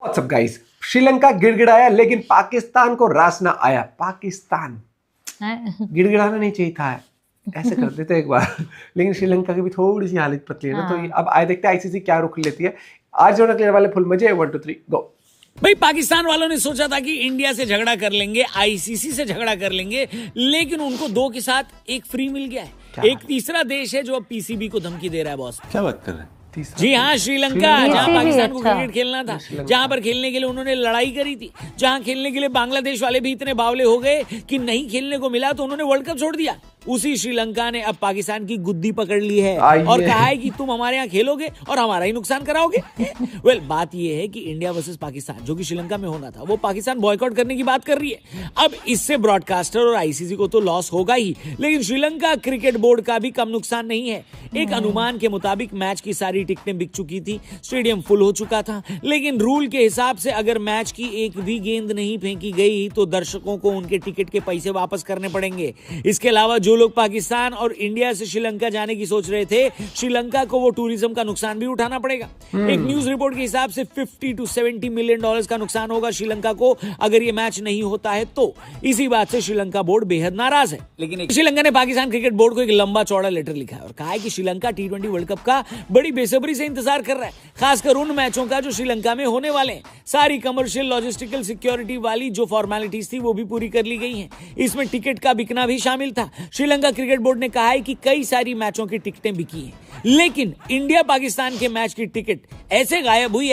WhatsApp guys, Sri Lanka गिड़गिड़ाया लेकिन पाकिस्तान को रास ना आया। पाकिस्तान गिड़गिड़ाना नहीं चाहिए था, ऐसे कर देते एक बार। लेकिन श्रीलंका की भी थोड़ी सी हालत पतली है ना, तो अब आए देखते हैं आईसीसी क्या रुख लेती है। आज जो निकलने वाले फुल मजे 1 2 3 गो। भाई पाकिस्तान वालों ने सोचा था कि इंडिया से झगड़ा कर लेंगे, आईसीसी से झगड़ा कर लेंगे, लेकिन उनको 2 के साथ 1 फ्री मिल गया है। एक तीसरा देश है जो अब पीसीबी को धमकी दे रहा है बॉस। क्या बात कर रहे हैं? जी हाँ, श्रीलंका, जहां पाकिस्तान को क्रिकेट खेलना था, जहां पर खेलने के लिए उन्होंने लड़ाई करी थी, जहां खेलने के लिए बांग्लादेश वाले भी इतने बावले हो गए कि नहीं खेलने को मिला तो उन्होंने वर्ल्ड कप छोड़ दिया। उसी श्रीलंका ने अब पाकिस्तान की गुद्दी पकड़ ली है और कहा है कि तुम हमारे यहाँ खेलोगे और हमारा ही नुकसान कराओगे। वेल, बात यह है कि इंडिया वर्सेस पाकिस्तान जो कि श्रीलंका में होना था, वो पाकिस्तान बॉयकॉट करने की बात कर रही है। अब इससे ब्रॉडकास्टर और आईसीसी को तो लॉस होगा ही, लेकिन श्रीलंका क्रिकेट बोर्ड का भी कम नुकसान नहीं है। एक अनुमान के मुताबिक मैच की सारी टिकटें बिक चुकी थी, स्टेडियम फुल हो चुका था, लेकिन रूल के हिसाब से अगर मैच की एक भी गेंद नहीं फेंकी गई तो दर्शकों को उनके टिकट के पैसे वापस करने पड़ेंगे। इसके अलावा जो लोग पाकिस्तान और इंडिया से श्रीलंका जाने की सोच रहे थे, श्रीलंका को वो टूरिज्म का नुकसान भी उठाना पड़ेगा। एक न्यूज रिपोर्ट के हिसाब से $50 to $70 मिलियन का नुकसान होगा श्रीलंका को अगर ये मैच नहीं होता है तो। इसी बात से श्रीलंका बोर्ड बेहद नाराज है। लेकिन श्रीलंका ने पाकिस्तान क्रिकेट बोर्ड को एक लंबा चौड़ा लेटर लिखा है और कहा है कि श्रीलंका T20 वर्ल्ड कप का बड़ी बेसब्री से इंतजार कर रहा है, खासकर उन मैचों का जो श्रीलंका में होने वाले हैं। सारी कमर्शियल, लॉजिस्टिकल, सिक्योरिटी वाली जो फॉर्मेलिटीज थी वो भी पूरी कर ली गई हैं। इसमें टिकट का बिकना भी शामिल था। श्रीलंका क्रिकेट बोर्ड ने कहा है कि कई सारी मैचों की टिकटें बिकी हैं, लेकिन इंडिया पाकिस्तान के मैच की टिकट ऐसे गायब हुई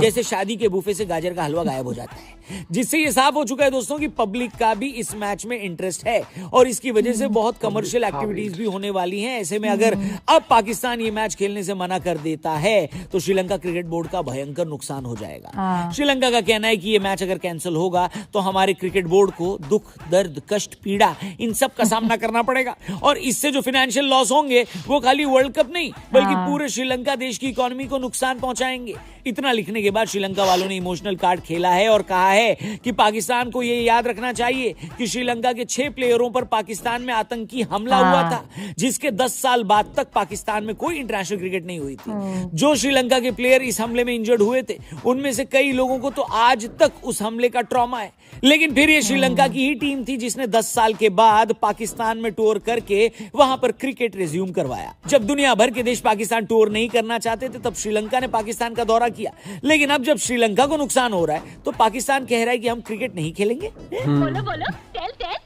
जैसे शादी के बुफे से गाजर का हलवा गायब हो जाता है। जिससे ये साफ हो चुका है दोस्तों कि पब्लिक का भी इस मैच में इंटरेस्ट है और इसकी वजह से बहुत कमर्शियल एक्टिविटीज भी होने वाली हैं। ऐसे में अगर अब पाकिस्तान ये मैच खेलने से मना कर देता है तो श्रीलंका क्रिकेट बोर्ड का भयंकर नुकसान हो जाएगा। श्रीलंका का कहना है कि ये मैच अगर कैंसिल होगा तो हमारे क्रिकेट बोर्ड को दुख, दर्द, कष्ट, पीड़ा इन सब का सामना करना पड़ेगा और इससे जो फाइनेंशियल लॉस होंगे वो खाली वर्ल्ड कप नहीं बल्कि पूरे श्रीलंका देश की इकोनॉमी को नुकसान पहुंचाएंगे। इतना लिखने के बाद श्रीलंका वालों ने इमोशनल कार्ड खेला है और कहा है कि पाकिस्तान को यह याद रखना चाहिए कि श्रीलंका के 6 प्लेयरों पर पाकिस्तान में आतंकी हमला हुआ था, जिसके 10 साल बाद तक पाकिस्तान में कोई इंटरनेशनल क्रिकेट नहीं हुई थी। जो श्रीलंका के प्लेयर इस हमले में इंजर्ड हुए थे उनमें से कई लोगों को तो आज तक उस हमले का ट्रॉमा है, लेकिन फिर ये श्रीलंका की ही टीम थी जिसने 10 साल के बाद पाकिस्तान में टूर करके वहां पर क्रिकेट रिज्यूम करवाया। जब दुनिया भर के देश पाकिस्तान टूर नहीं करना चाहते थे तब श्रीलंका ने पाकिस्तान का दौरा किया, लेकिन अब जब श्रीलंका को नुकसान हो रहा है तो पाकिस्तान कह रहा है कि हम क्रिकेट नहीं खेलेंगे।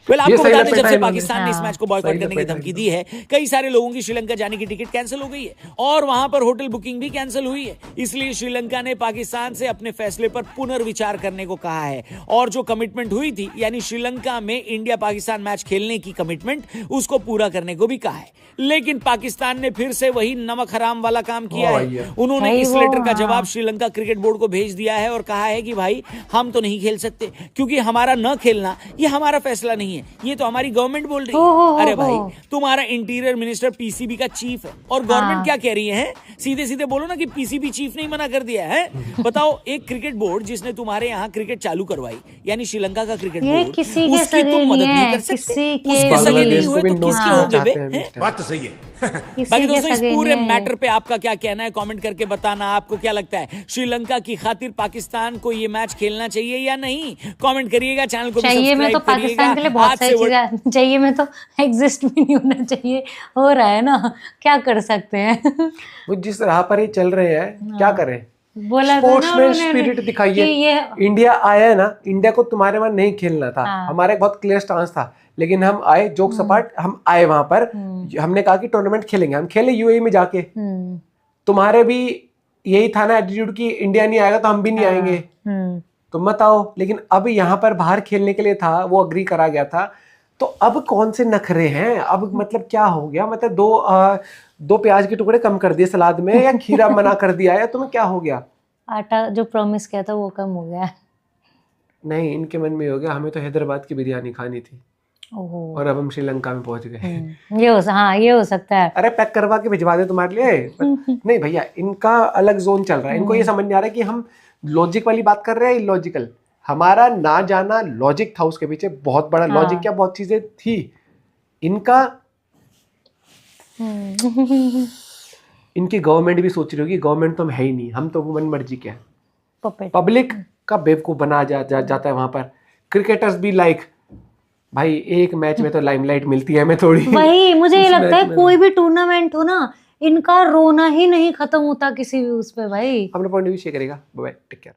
बोलो आपको बता दें, जब से पाकिस्तान ने इस मैच को बॉयकॉट करने की धमकी दी है, कई सारे लोगों की श्रीलंका जाने की टिकट कैंसिल हो गई है और वहां पर होटल बुकिंग भी कैंसिल हुई है। इसलिए श्रीलंका ने पाकिस्तान से अपने फैसले पर पुनर्विचार करने को कहा है और जो कमिटमेंट हुई थी, यानी श्रीलंका में इंडिया पाकिस्तान मैच खेलने की कमिटमेंट, उसको पूरा करने को भी कहा है। लेकिन पाकिस्तान ने फिर से वही नमक हराम वाला काम किया है। उन्होंने इस लेटर का जवाब श्रीलंका क्रिकेट बोर्ड को भेज दिया है और कहा है कि भाई हम तो नहीं खेल सकते क्योंकि हमारा न खेलना ये हमारा फैसला नहीं है, ये तो हमारी गवर्नमेंट बोल रही है। अरे भाई, तुम्हारा इंटीरियर मिनिस्टर पीसीबी का चीफ है और गवर्नमेंट क्या कह रही है? सीधे सीधे बोलो ना कि पीसीबी चीफ ने मना कर दिया है। बताओ, एक क्रिकेट बोर्ड जिसने तुम्हारे यहाँ क्रिकेट चालू करवाई, यानी श्रीलंका का क्रिकेट बोर्ड, उसकी तुम मदद नहीं कर सकते, उसके सगे नहीं हुए तो किसके होगे बे? बात तो सही है। बाकी दोस्तों, इस पूरे मैटर पे आपका क्या कहना है कमेंट करके बताना। आपको क्या लगता है, श्रीलंका की खातिर पाकिस्तान को ये मैच खेलना चाहिए या नहीं? कमेंट करिएगा, चैनल को चाहिए में तो पाकिस्तान के लिए बहुत सारी चीजें चाहिए, में तो एग्जिस्ट भी नहीं होना चाहिए। हो रहा है ना, क्या कर सकते हैं। वो जिस राह पर ही चल रहे हैं, क्या करें? बोला स्पोर्ट्समैन स्पिरिट दिखाइए। इंडिया आया है ना, इंडिया को तुम्हारे वहां नहीं खेलना था। हमारा एक बहुत क्लियर स्टांस था, लेकिन हम आए, जोक सपाट हम आए वहां पर। हमने कहा कि टूर्नामेंट खेलेंगे, हम खेले यूएई में जाके। तुम्हारे भी यही था ना एटीट्यूड कि इंडिया नहीं आएगा तो हम भी नहीं आएंगे, तुम मत आओ। लेकिन अब यहाँ पर बाहर खेलने के लिए था, वो अग्री करा गया था। तो अब कौन से नखरे हैं? अब मतलब क्या हो गया? मतलब दो प्याज के टुकड़े कम कर दिए सलाद में, या खीरा मना कर दिया, या तुम्हें क्या हो गया? आटा जो प्रॉमिस किया था वो कम हो गया। नहीं, इनके मन में हो गया हमें तो हैदराबाद की बिरयानी खानी थी और अब हम श्रीलंका में पहुंच गए। ये हो सकता है। अरे पैक करवा के भिजवा दे तुम्हारे लिए। नहीं भैया, इनका अलग जोन चल रहा है। इनको ये समझ नहीं आ रहा है कि हम लॉजिक वाली बात कर रहे हैं, इलॉजिकल। हमारा ना जाना लॉजिक था, उसके पीछे बहुत बड़ा लॉजिक, क्या बहुत चीजें थी। इनका इनकी गवर्नमेंट भी सोच रही होगी, गवर्नमेंट तो हम है ही नहीं, हम तो वो मन मर्जी क्या है। पपेट पब्लिक का बेवकूफ बना जाता है वहां पर। क्रिकेटर्स भी लाइक भाई एक मैच में तो लाइमलाइट मिलती है हमें थोड़ी। वही मुझे ये लगता है कोई भी टूर्नामेंट हो ना, इनका रोना ही नहीं खत्म होता किसी भी उस पे भाई। अपना पॉइंट ऑफ व्यू शेयर करेगा। Bye bye, take care.